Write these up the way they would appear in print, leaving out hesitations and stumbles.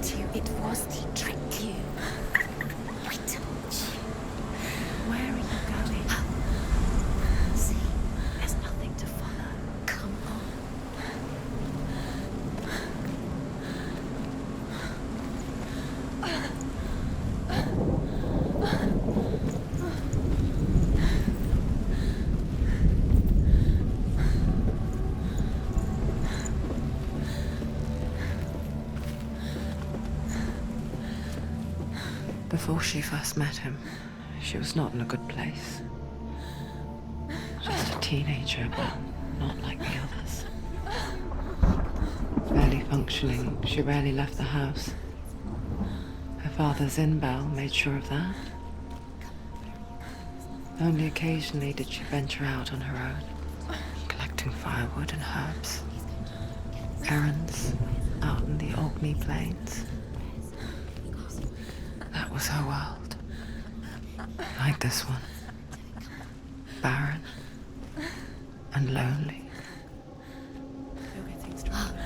tricked you. It was he tricked you. I told you. Where are you going? See, there's nothing to follow. Come on. Before she first met him, she was not in a good place. Just a teenager, but not like the others. Barely functioning, she rarely left the house. Her father's in-bell made sure of that. Only occasionally did she venture out on her own, collecting firewood and herbs. Errands out in the Orkney plains. That was her world. Like this one. Barren and lonely. You're getting stronger.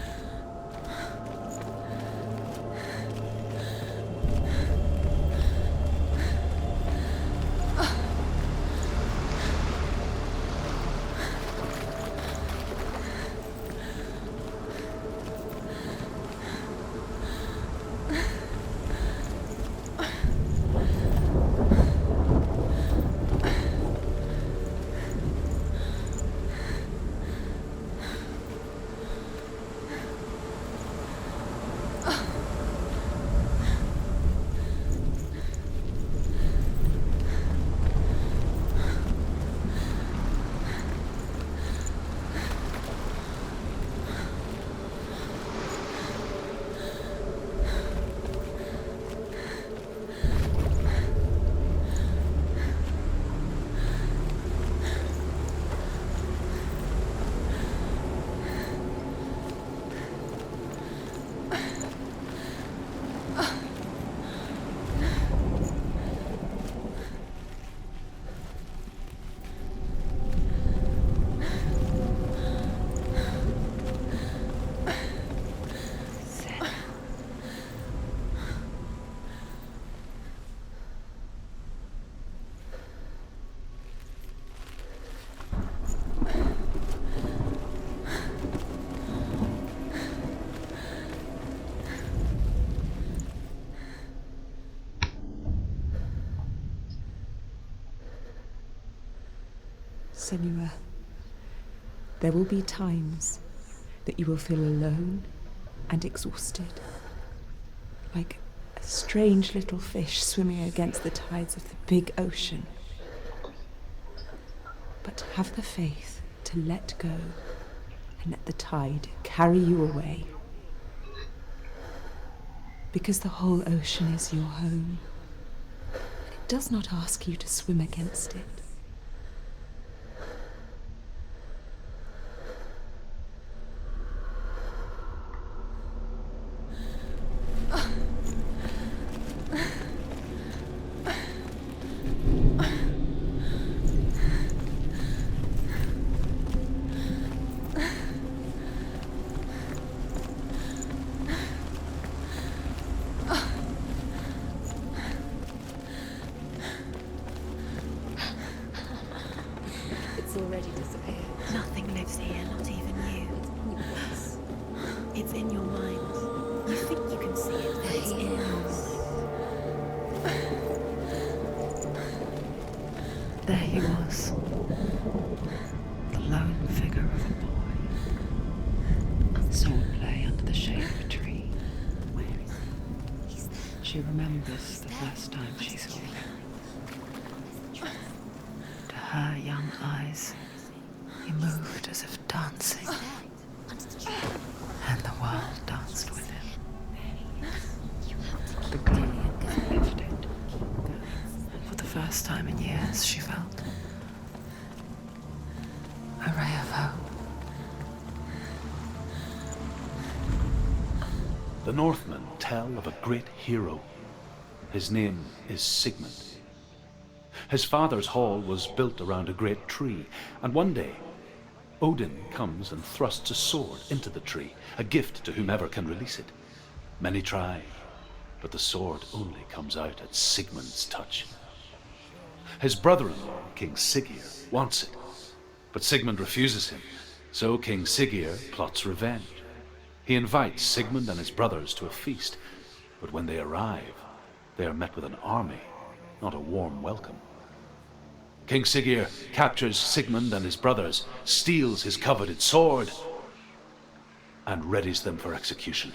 Senua, there will be times that you will feel alone and exhausted, like a strange little fish swimming against the tides of the big ocean. But have the faith to let go and let the tide carry you away. Because the whole ocean is your home. It does not ask you to swim against it. Already disappeared. Nothing lives here, not even you. It's in your mind. You think you can see it, but it's in your mind. There he was. The lone figure of a boy. Swordplay under the shade of a tree. Where is he? He's there. She remembers the first time she saw him. Her young eyes, he moved as if dancing, and the world danced with him. The glow lifted, and for the first time in years she felt a ray of hope. The Northmen tell of a great hero. His name is Sigmund. His father's hall was built around a great tree, and one day, Odin comes and thrusts a sword into the tree, a gift to whomever can release it. Many try, but the sword only comes out at Sigmund's touch. His brother-in-law, King Siggeir, wants it, but Sigmund refuses him, so King Siggeir plots revenge. He invites Sigmund and his brothers to a feast, but when they arrive, they are met with an army, not a warm welcome. King Siggeir captures Sigmund and his brothers, steals his coveted sword, and readies them for execution.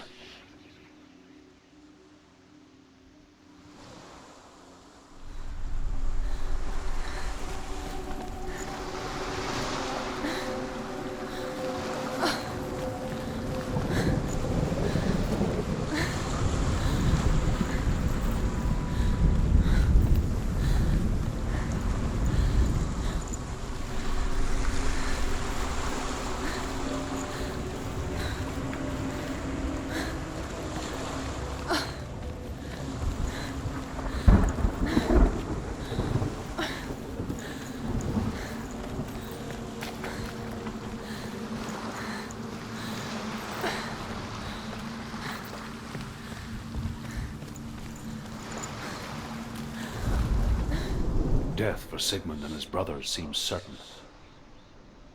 Death for Sigmund and his brothers seems certain.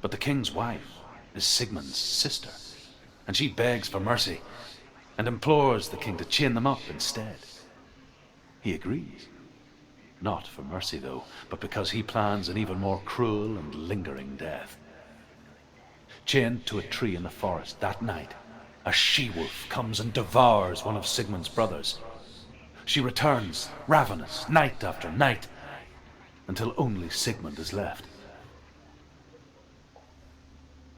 But the king's wife is Sigmund's sister, and she begs for mercy and implores the king to chain them up instead. He agrees. Not for mercy, though, but because he plans an even more cruel and lingering death. Chained to a tree in the forest that night, a she-wolf comes and devours one of Sigmund's brothers. She returns, ravenous, night after night, until only Sigmund is left.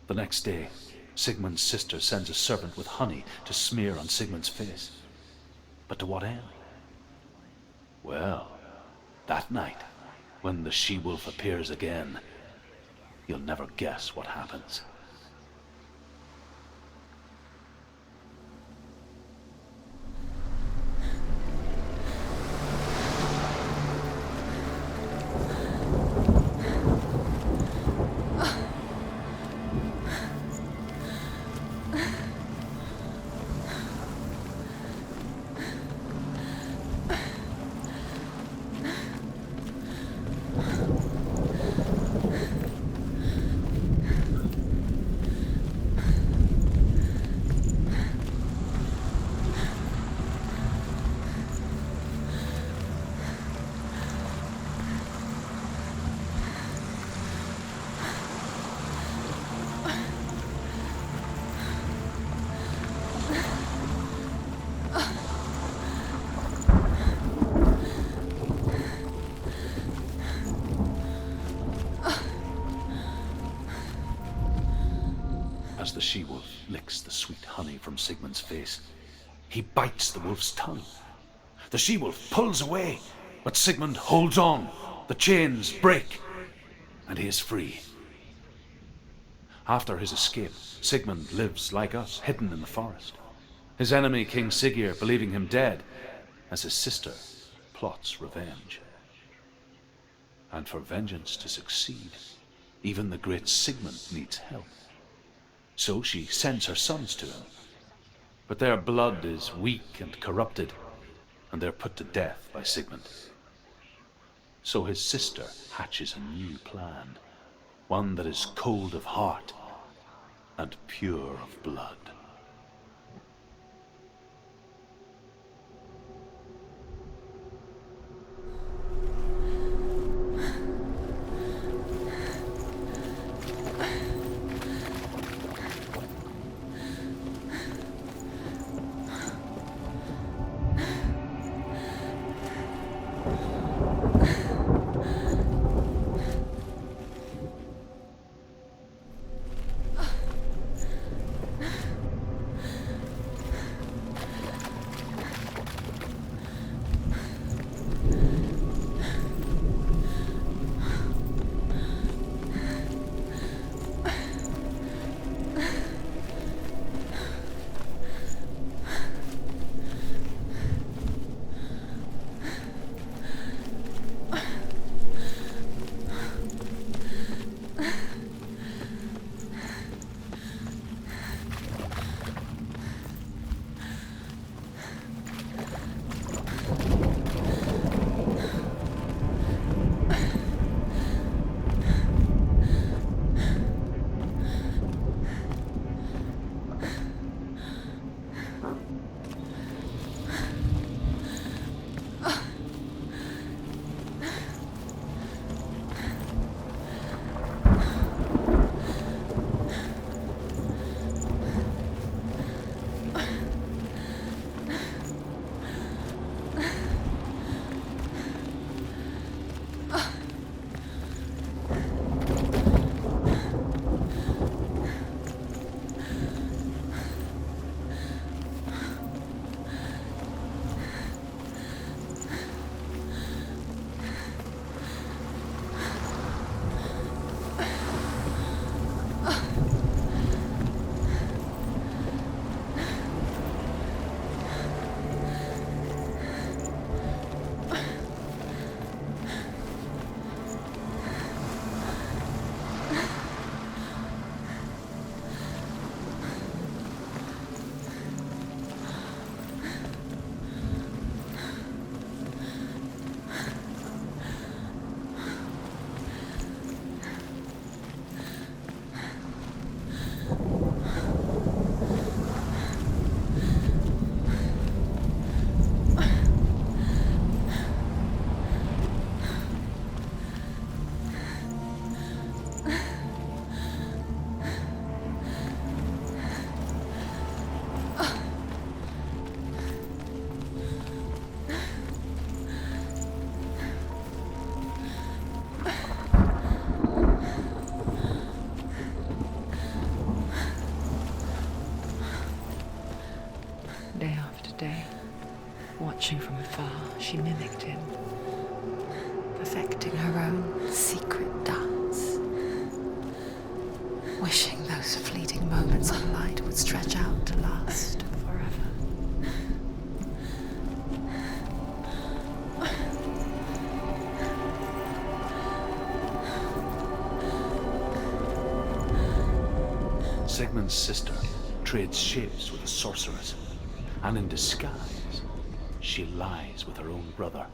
The next day, Sigmund's sister sends a servant with honey to smear on Sigmund's face. But to what end? Well, that night, when the she-wolf appears again, you'll never guess what happens. As the she-wolf licks the sweet honey from Sigmund's face, he bites the wolf's tongue. The she-wolf pulls away, but Sigmund holds on. The chains break, and he is free. After his escape, Sigmund lives like us, hidden in the forest. His enemy, King Siggeir, believing him dead, as his sister plots revenge. And for vengeance to succeed, even the great Sigmund needs help. So she sends her sons to him. But their blood is weak and corrupted, and they're put to death by Sigmund. So his sister hatches a new plan, one that is cold of heart and pure of blood. day. Watching from afar, she mimicked him, perfecting her own secret dance, wishing those fleeting moments of light would stretch out to last forever. Sigmund's sister trades shapes with a sorceress, and in disguise, she lies with her own brother.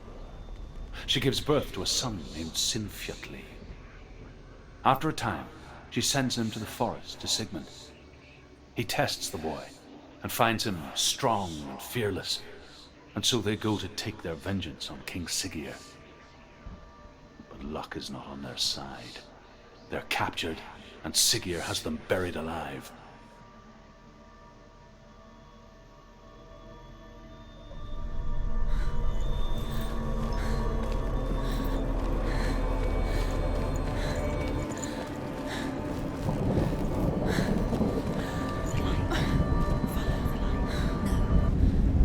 She gives birth to a son named Sinfjotli. After a time, she sends him to the forest to Sigmund. He tests the boy and finds him strong and fearless, and so they go to take their vengeance on King Siggeir. But luck is not on their side. They're captured, and Siggeir has them buried alive.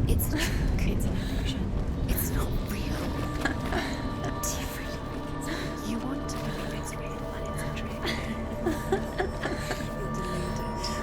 It's a trick. It's an illusion. It's not real. Different. You want to believe it's real, but it's a trick. You're deluded.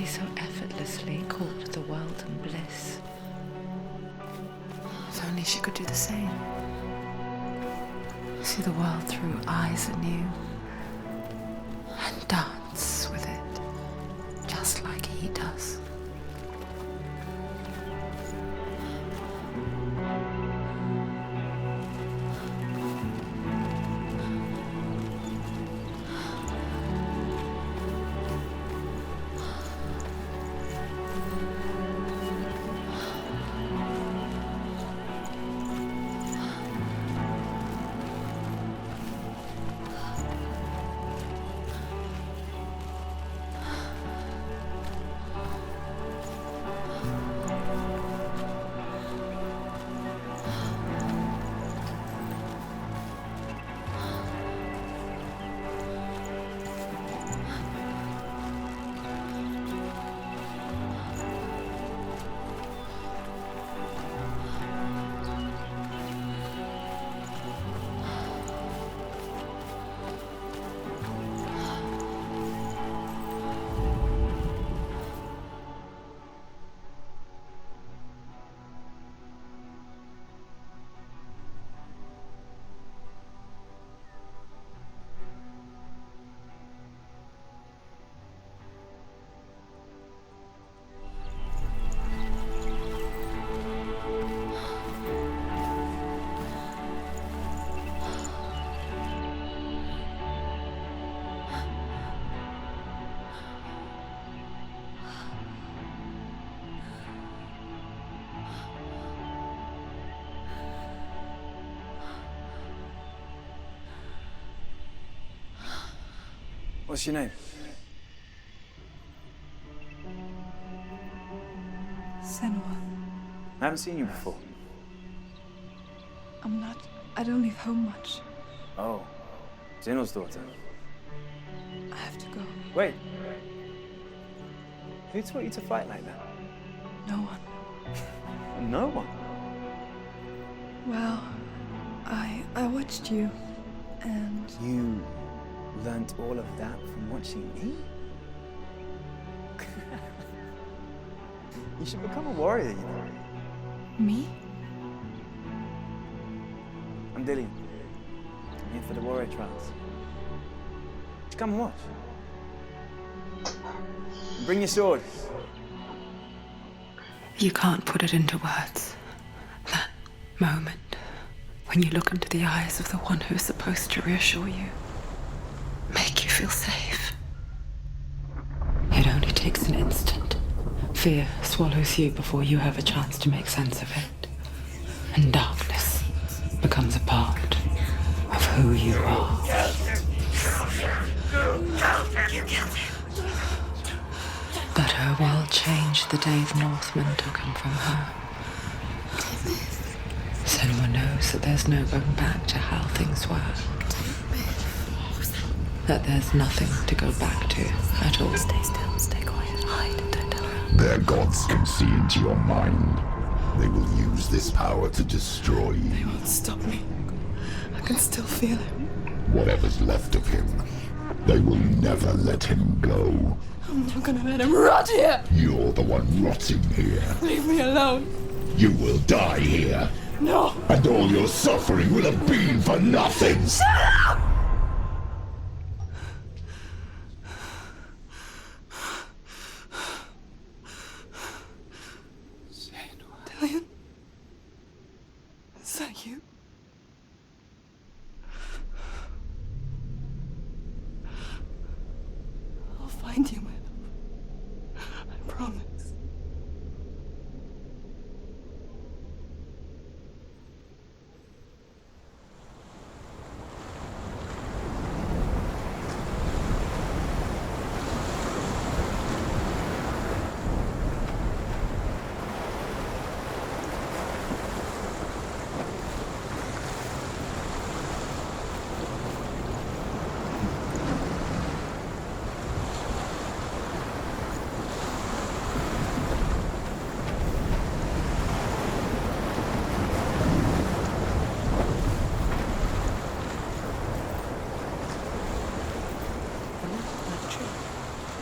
he so effortlessly caught the world in bliss. If only she could do the same. See the world through eyes anew and dance with it, just like he does. What's your name? Senua. I haven't seen you before. I don't leave home much. Oh, Zenua's daughter. I have to go. Wait. Who taught you to fight like that? No one. No one. Well, I watched you, and You learnt all of that from watching me? You should become a warrior, you know. me? I'm Dillian. I'm here for the warrior trials. Just come and watch. And bring your sword. You can't put it into words. That moment when you look into the eyes of the one who is supposed to reassure you, make you feel safe. It only takes an instant. Fear swallows you before you have a chance to make sense of it. And darkness becomes a part of who you are. But her world changed the day the Northmen took him from her. Senua knows that there's no going back to how things were. That there's nothing to go back to at all. Stay still, stay quiet, hide, don't tell her. Their gods can see into your mind. They will use this power to destroy They you. won't stop me. I can still feel him. Whatever's left of him, they will never let him go. I'm not gonna let him rot here. You're the one rotting here. Leave me alone. You will die here. No. And all your suffering will have been for nothing. Shut up! Dillian? Is that you? I'll find you, my love. I promise.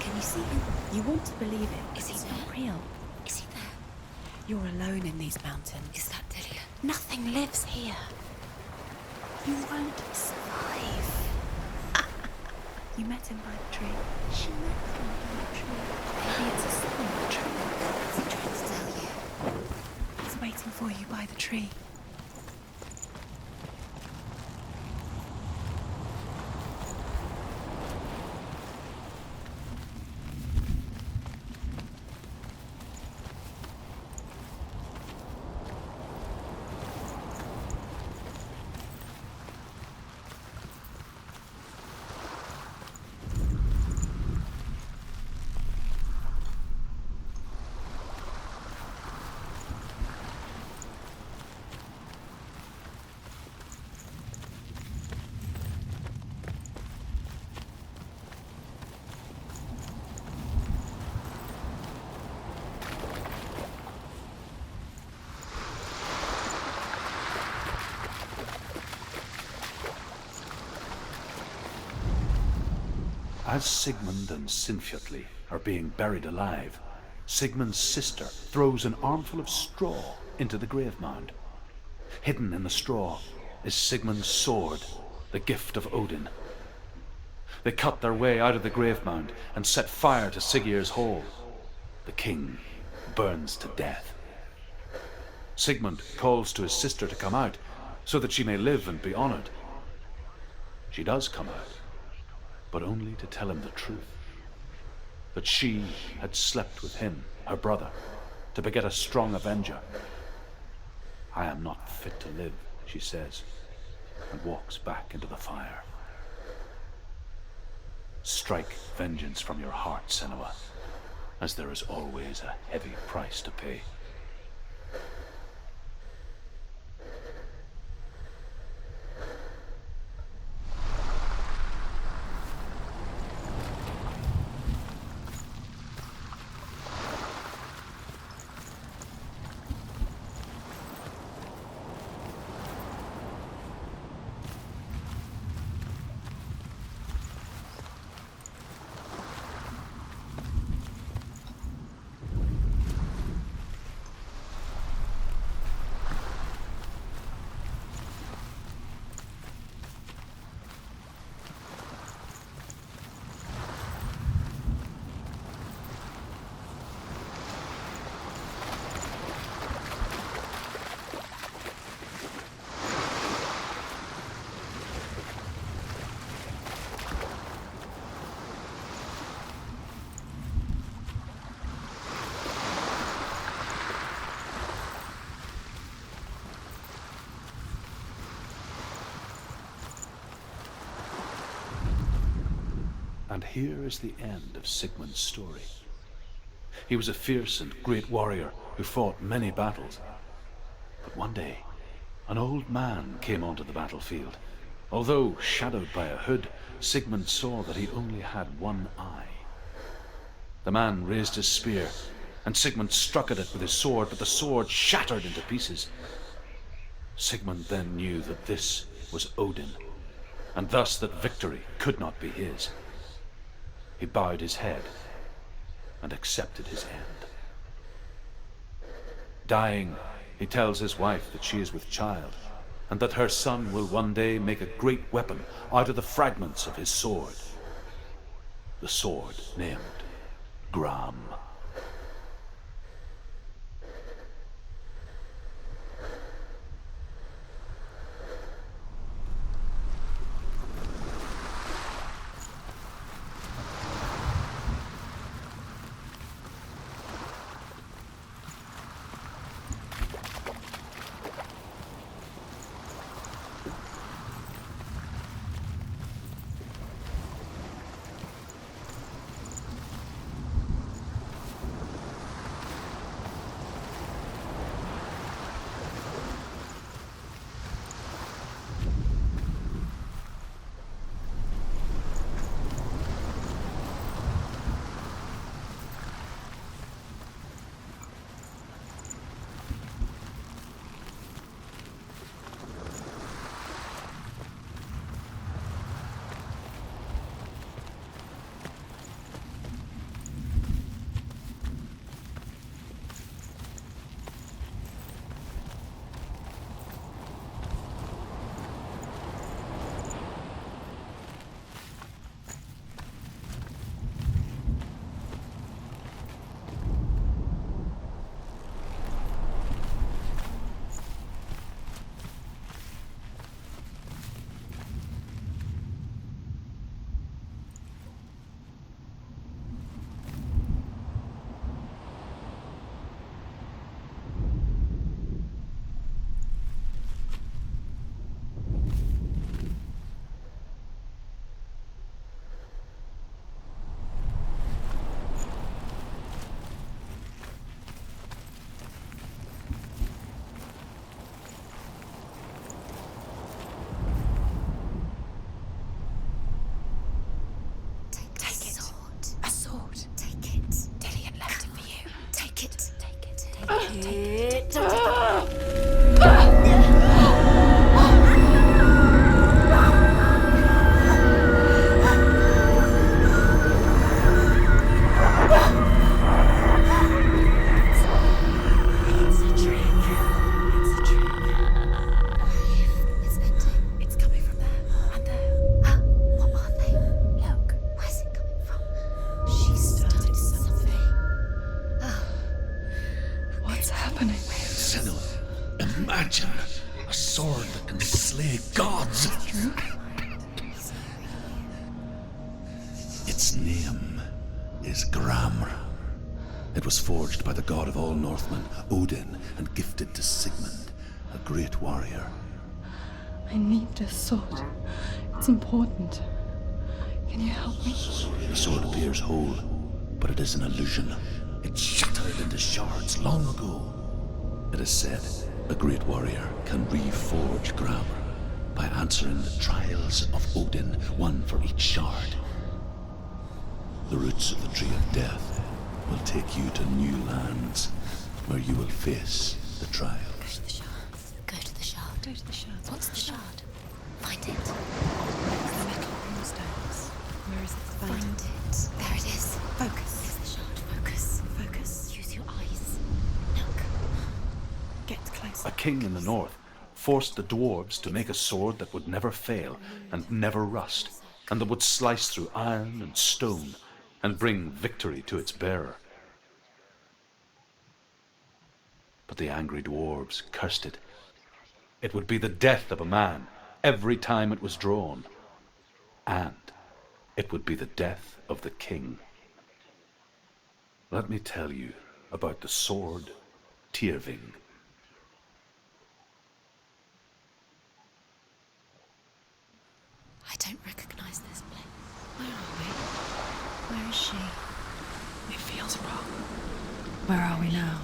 Can you see him? You want to believe it. Is he It's there? not real. Is he there? You're alone in these mountains. Is that Delia? Nothing lives here. You won't survive. You met him by the tree. She met him by the tree. Maybe it's a sign of the tree. What's he trying to tell you? He's waiting for you by the tree. As Sigmund and Sinfjotli are being buried alive, Sigmund's sister throws an armful of straw into the grave mound. Hidden in the straw is Sigmund's sword, the gift of Odin. They cut their way out of the grave mound and set fire to Siggeir's hall. The king burns to death. Sigmund calls to his sister to come out so that she may live and be honored. She does come out, but only to tell him the truth. That she had slept with him, her brother, to beget a strong avenger. I am not fit to live, she says, and walks back into the fire. Strike vengeance from your heart, Senua, as there is always a heavy price to pay. And here is the end of Sigmund's story. He was a fierce and great warrior who fought many battles. But one day, an old man came onto the battlefield. Although shadowed by a hood, Sigmund saw that he only had one eye. The man raised his spear, and Sigmund struck at it with his sword, but the sword shattered into pieces. Sigmund then knew that this was Odin, and thus that victory could not be his. He bowed his head and accepted his end. Dying, he tells his wife that she is with child, and that her son will one day make a great weapon out of the fragments of his sword. The sword named Gram. A sword that can slay gods. Its name is Gramr. It was forged by the god of all Northmen, Odin, and gifted to Sigmund, a great warrior. I need this sword. It's important. Can you help me? The sword appears whole, but it is an illusion. It shattered into shards long ago. It is said a great warrior can reforge Gramr by answering the trials of Odin, one for each shard. The roots of the Tree of Death will take you to new lands where you will face the trials. The shard. Go to the shard. Go to the shard. What's the shard? Find it. The metal runestones. Where is it? Find it. There it is. Focus. There's the shard. Focus. Focus. Use your eyes. Look. Get closer. A king in the north forced the dwarves to make a sword that would never fail and never rust, and that would slice through iron and stone and bring victory to its bearer. But the angry dwarves cursed it. It would be the death of a man every time it was drawn, and it would be the death of the king. Let me tell you about the sword Tyrving. I don't recognize this place. Where are we? Where is she? It feels wrong. Where are we now?